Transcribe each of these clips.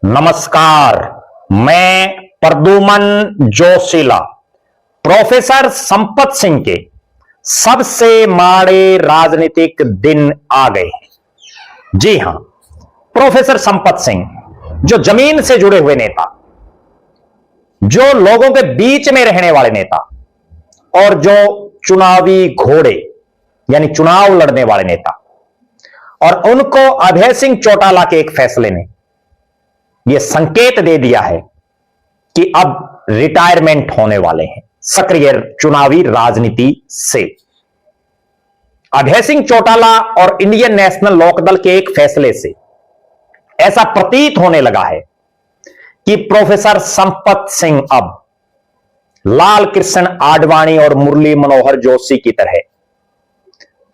नमस्कार, मैं प्रद्युमन जोशीला प्रोफेसर संपत सिंह के सबसे माड़े राजनीतिक दिन आ गए हैं। जी हां, प्रोफेसर संपत सिंह जो जमीन से जुड़े हुए नेता, जो लोगों के बीच में रहने वाले नेता और जो चुनावी घोड़े यानी चुनाव लड़ने वाले नेता, और उनको अभय सिंह चौटाला के एक फैसले ने यह संकेत दे दिया है कि अब रिटायरमेंट होने वाले हैं सक्रिय चुनावी राजनीति से। अभय सिंह चौटाला और इंडियन नेशनल लोकदल के एक फैसले से ऐसा प्रतीत होने लगा है कि प्रोफेसर संपत सिंह अब लाल कृष्ण आडवाणी और मुरली मनोहर जोशी की तरह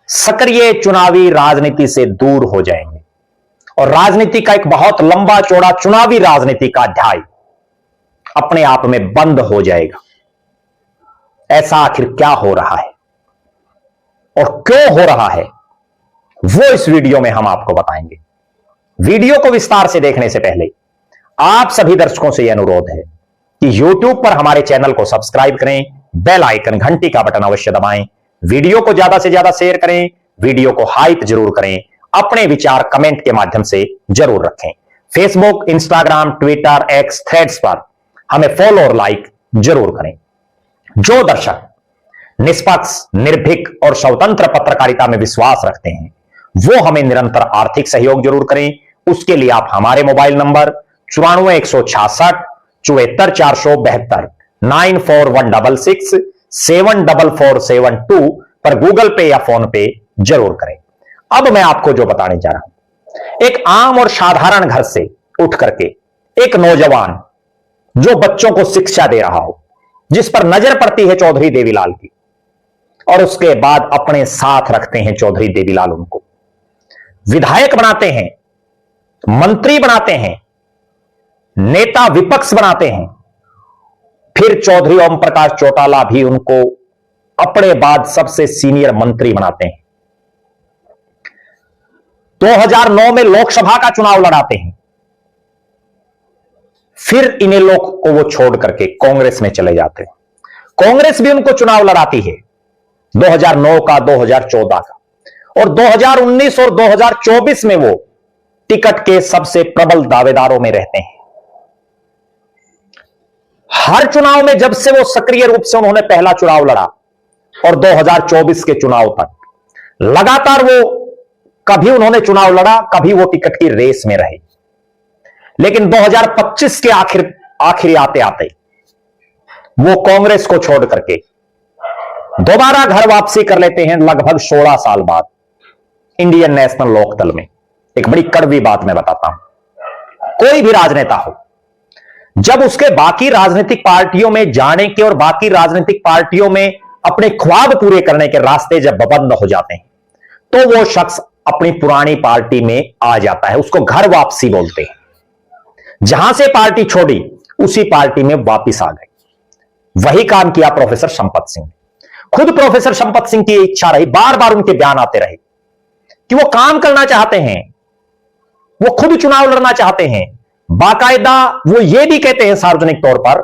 सक्रिय चुनावी राजनीति से दूर हो जाएंगे और राजनीति का एक बहुत लंबा चौड़ा चुनावी राजनीति का अध्याय अपने आप में बंद हो जाएगा। ऐसा आखिर क्या हो रहा है और क्यों हो रहा है, वो इस वीडियो में हम आपको बताएंगे। वीडियो को विस्तार से देखने से पहले आप सभी दर्शकों से यह अनुरोध है कि YouTube पर हमारे चैनल को सब्सक्राइब करें, बेल आइकन घंटी का बटन अवश्य दबाएं, वीडियो को ज्यादा से ज्यादा शेयर करें, वीडियो को हाइप जरूर करें, अपने विचार कमेंट के माध्यम से जरूर रखें। Facebook, Instagram, Twitter, x, threads पर हमें फॉलो और लाइक जरूर करें। जो दर्शक निष्पक्ष, निर्भीक और स्वतंत्र पत्रकारिता में विश्वास रखते हैं वो हमें निरंतर आर्थिक सहयोग जरूर करें। उसके लिए आप हमारे मोबाइल नंबर 94 166 74 472 94 166 74472 पर गूगल पे या फोन पे जरूर करें। अब मैं आपको जो बताने जा रहा हूं, एक आम और साधारण घर से उठ करके एक नौजवान जो बच्चों को शिक्षा दे रहा हो, जिस पर नजर पड़ती है चौधरी देवीलाल की, और उसके बाद अपने साथ रखते हैं चौधरी देवीलाल, उनको विधायक बनाते हैं, मंत्री बनाते हैं, नेता विपक्ष बनाते हैं, फिर चौधरी ओम प्रकाश चौटाला भी उनको अपने बाद सबसे सीनियर मंत्री बनाते हैं। 2009 में लोकसभा का चुनाव लड़ाते हैं, फिर इन्हें लोग को वो छोड़ करके कांग्रेस में चले जाते हैं। कांग्रेस भी उनको चुनाव लड़ाती है 2009 का, 2014 का, और 2019 और 2024 में वो टिकट के सबसे प्रबल दावेदारों में रहते हैं। हर चुनाव में जब से वो सक्रिय रूप से उन्होंने पहला चुनाव लड़ा और 2024 के चुनाव तक लगातार वो कभी उन्होंने चुनाव लड़ा, कभी वो टिकट की रेस में रहे, लेकिन 2025 के आखिरी आते आते वो कांग्रेस को छोड़ करके दोबारा घर वापसी कर लेते हैं लगभग 16 साल बाद इंडियन नेशनल लोकदल में। एक बड़ी कड़वी बात मैं बताता हूं, कोई भी राजनेता हो, जब उसके बाकी राजनीतिक पार्टियों में जाने के और बाकी राजनीतिक पार्टियों में अपने ख्वाब पूरे करने के रास्ते जब बंद हो जाते हैं तो वो शख्स अपनी पुरानी पार्टी में आ जाता है, उसको घर वापसी बोलते हैं। जहां से पार्टी छोड़ी उसी पार्टी में वापस आ गए। वही काम किया प्रोफेसर संपत सिंह ने। खुद प्रोफेसर संपत सिंह की इच्छा रही, बार बार उनके बयान आते रहे कि वो काम करना चाहते हैं, वो खुद चुनाव लड़ना चाहते हैं। बाकायदा वो ये भी कहते हैं सार्वजनिक तौर पर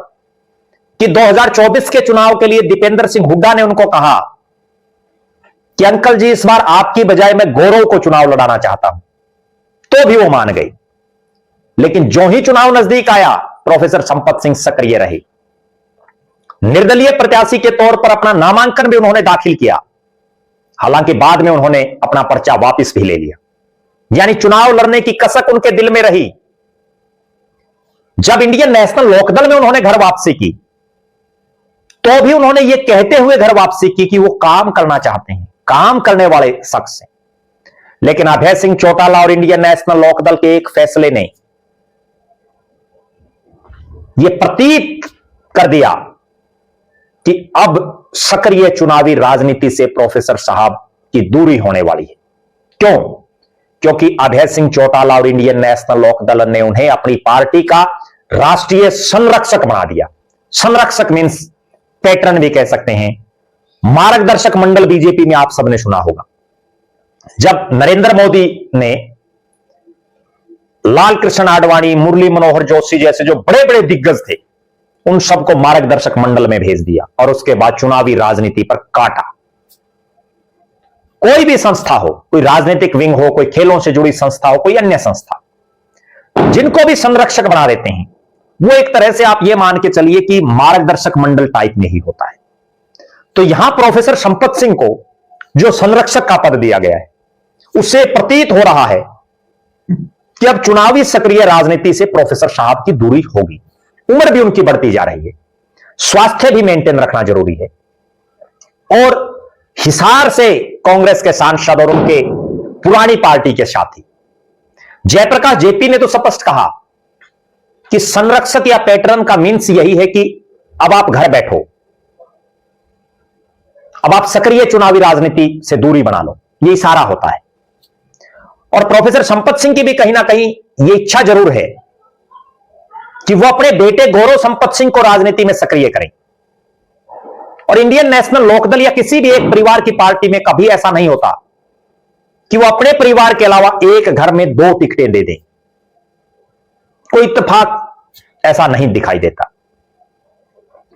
कि 2024 के चुनाव के लिए दीपेंद्र सिंह हुड्डा ने उनको कहा कि अंकल जी, इस बार आपकी बजाय मैं गौरव को चुनाव लड़ाना चाहता हूं, तो भी वो मान गई। लेकिन जो ही चुनाव नजदीक आया, प्रोफेसर संपत सिंह सक्रिय रहे। निर्दलीय प्रत्याशी के तौर पर अपना नामांकन भी उन्होंने दाखिल किया, हालांकि बाद में उन्होंने अपना पर्चा वापस भी ले लिया। यानी चुनाव लड़ने की कसक उनके दिल में रही। जब इंडियन नेशनल लोकदल में उन्होंने घर वापसी की तो भी उन्होंने यह कहते हुए घर वापसी की कि वो काम करना चाहते हैं, काम करने वाले शख्स हैं। लेकिन अभय सिंह चौटाला और इंडियन नेशनल लोकदल के एक फैसले ने यह प्रतीत कर दिया कि अब सक्रिय चुनावी राजनीति से प्रोफेसर साहब की दूरी होने वाली है। क्यों? क्योंकि अभय सिंह चौटाला और इंडियन नेशनल लोकदल ने उन्हें अपनी पार्टी का राष्ट्रीय संरक्षक बना दिया। संरक्षक मींस पैटर्न भी कह सकते हैं, मार्गदर्शक मंडल बीजेपी में आप सबने सुना होगा। जब नरेंद्र मोदी ने लाल कृष्ण आडवाणी, मुरली मनोहर जोशी जैसे जो बड़े बड़े दिग्गज थे, उन सबको मार्गदर्शक मंडल में भेज दिया और उसके बाद चुनावी राजनीति पर काटा। कोई भी संस्था हो, कोई राजनीतिक विंग हो, कोई खेलों से जुड़ी संस्था हो, कोई अन्य संस्था, जिनको भी संरक्षक बना देते हैं, वो एक तरह से आप ये मान के चलिए कि मार्गदर्शक मंडल टाइप में ही होता है। तो यहां प्रोफेसर संपत सिंह को जो संरक्षक का पद दिया गया है, उससे प्रतीत हो रहा है कि अब चुनावी सक्रिय राजनीति से प्रोफेसर साहब की दूरी होगी। उम्र भी उनकी बढ़ती जा रही है, स्वास्थ्य भी मेंटेन रखना जरूरी है। और हिसार से कांग्रेस के सांसद और उनके पुरानी पार्टी के साथी जयप्रकाश जेपी ने तो स्पष्ट कहा कि संरक्षक या पैटर्न का मीन्स यही है कि अब आप घर बैठो, अब आप सक्रिय चुनावी राजनीति से दूरी बना लो, ये इशारा होता है। और प्रोफेसर संपत सिंह की भी कहीं ना कहीं ये इच्छा जरूर है कि वो अपने बेटे गौरव संपत सिंह को राजनीति में सक्रिय करें। और इंडियन नेशनल लोकदल या किसी भी एक परिवार की पार्टी में कभी ऐसा नहीं होता कि वो अपने परिवार के अलावा एक घर में 2 टिकटें दे दें। कोई इत्तेफाक ऐसा नहीं दिखाई देता।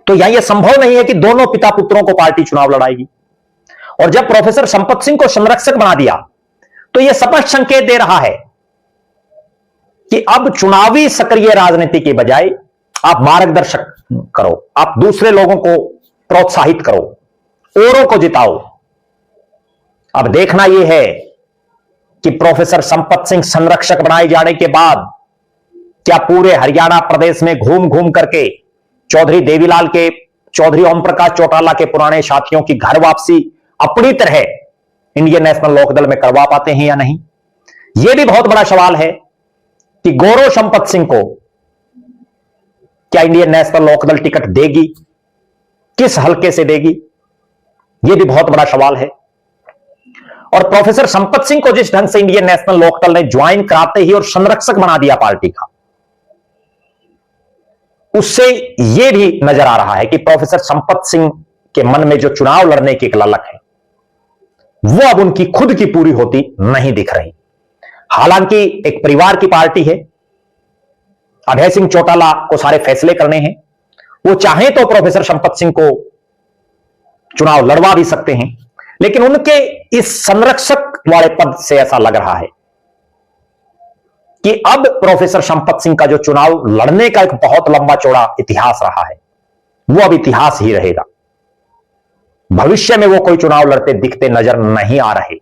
तो यह संभव नहीं है कि दोनों पिता पुत्रों को पार्टी चुनाव लड़ाएगी। और जब प्रोफेसर संपत सिंह को संरक्षक बना दिया तो यह स्पष्ट संकेत दे रहा है कि अब चुनावी सक्रिय राजनीति के बजाय आप मार्गदर्शक करो, आप दूसरे लोगों को प्रोत्साहित करो, औरों को जिताओ। अब देखना यह है कि प्रोफेसर संपत सिंह संरक्षक बनाए जाने के बाद क्या पूरे हरियाणा प्रदेश में घूम घूम करके चौधरी देवीलाल के, चौधरी ओम प्रकाश चौटाला के पुराने साथियों की घर वापसी अपनी तरह इंडियन नेशनल लोकदल में करवा पाते हैं या नहीं? यह भी बहुत बड़ा सवाल है कि गौरव संपत सिंह को क्या इंडियन नेशनल लोकदल टिकट देगी, किस हल्के से देगी, यह भी बहुत बड़ा सवाल है। और प्रोफेसर संपत सिंह को जिस ढंग से इंडियन नेशनल लोकदल ने ज्वाइन कराते ही और संरक्षक बना दिया पार्टी का, उससे यह भी नजर आ रहा है कि प्रोफेसर संपत सिंह के मन में जो चुनाव लड़ने की एक ललक है, वो अब उनकी खुद की पूरी होती नहीं दिख रही। हालांकि एक परिवार की पार्टी है, अभय सिंह चौटाला को सारे फैसले करने हैं, वो चाहें तो प्रोफेसर संपत सिंह को चुनाव लड़वा भी सकते हैं, लेकिन उनके इस संरक्षक वाले पद से ऐसा लग रहा है कि अब प्रोफेसर संपत सिंह का जो चुनाव लड़ने का एक बहुत लंबा चौड़ा इतिहास रहा है, वो अब इतिहास ही रहेगा। भविष्य में वो कोई चुनाव लड़ते दिखते नजर नहीं आ रहे।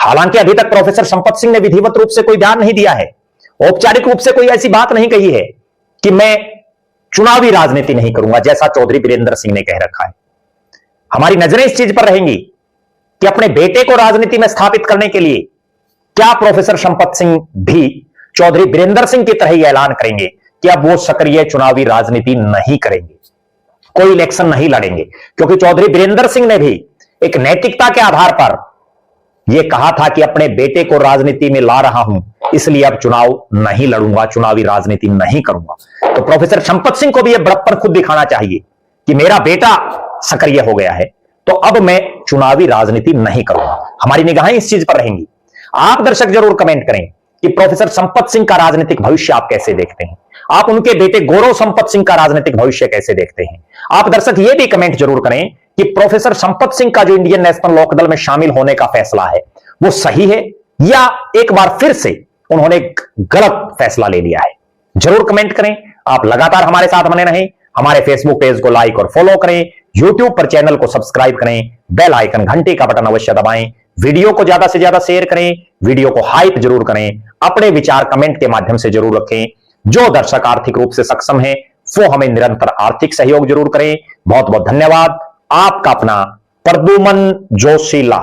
हालांकि अभी तक प्रोफेसर संपत सिंह ने विधिवत रूप से कोई बयान नहीं दिया है, औपचारिक रूप से कोई ऐसी बात नहीं कही है कि मैं चुनावी राजनीति नहीं करूंगा, जैसा चौधरी वीरेंद्र सिंह ने कह रखा है। हमारी नजरें इस चीज पर रहेंगी कि अपने बेटे को राजनीति में स्थापित करने के लिए क्या प्रोफेसर संपत सिंह भी चौधरी वीरेंद्र सिंह की तरह ही ऐलान करेंगे कि अब वो सक्रिय चुनावी राजनीति नहीं करेंगे, कोई इलेक्शन नहीं लड़ेंगे। क्योंकि चौधरी वीरेंद्र सिंह ने भी एक नैतिकता के आधार पर यह कहा था कि अपने बेटे को राजनीति में ला रहा हूं, इसलिए अब चुनाव नहीं लड़ूंगा, चुनावी राजनीति नहीं करूंगा। तो प्रोफेसर संपत सिंह को भी यह बड़प्पन खुद दिखाना चाहिए कि मेरा बेटा सक्रिय हो गया है, तो अब मैं चुनावी राजनीति नहीं करूंगा। हमारी निगाहें इस चीज पर रहेंगी। आप दर्शक जरूर कमेंट करें कि प्रोफेसर संपत सिंह का राजनीतिक भविष्य आप कैसे देखते हैं, आप उनके बेटे गौरव संपत सिंह का राजनीतिक भविष्य कैसे देखते हैं। आप दर्शक यह भी कमेंट जरूर करें कि प्रोफेसर संपत सिंह का जो इंडियन नेशनल लोकदल में शामिल होने का फैसला है वो सही है या एक बार फिर से उन्होंने गलत फैसला ले लिया है। जरूर कमेंट करें। आप लगातार हमारे साथ बने रहें। हमारे फेसबुक पेज को लाइक और फॉलो करें, यूट्यूब पर चैनल को सब्सक्राइब करें, बेल आइकन घंटी का बटन अवश्य दबाएं, वीडियो को ज्यादा से ज्यादा शेयर करें, वीडियो को हाइप जरूर करें, अपने विचार कमेंट के माध्यम से जरूर रखें। जो दर्शक आर्थिक रूप से सक्षम हैं वो हमें निरंतर आर्थिक सहयोग जरूर करें। बहुत बहुत धन्यवाद। आपका अपना प्रद्युमन जोशीला।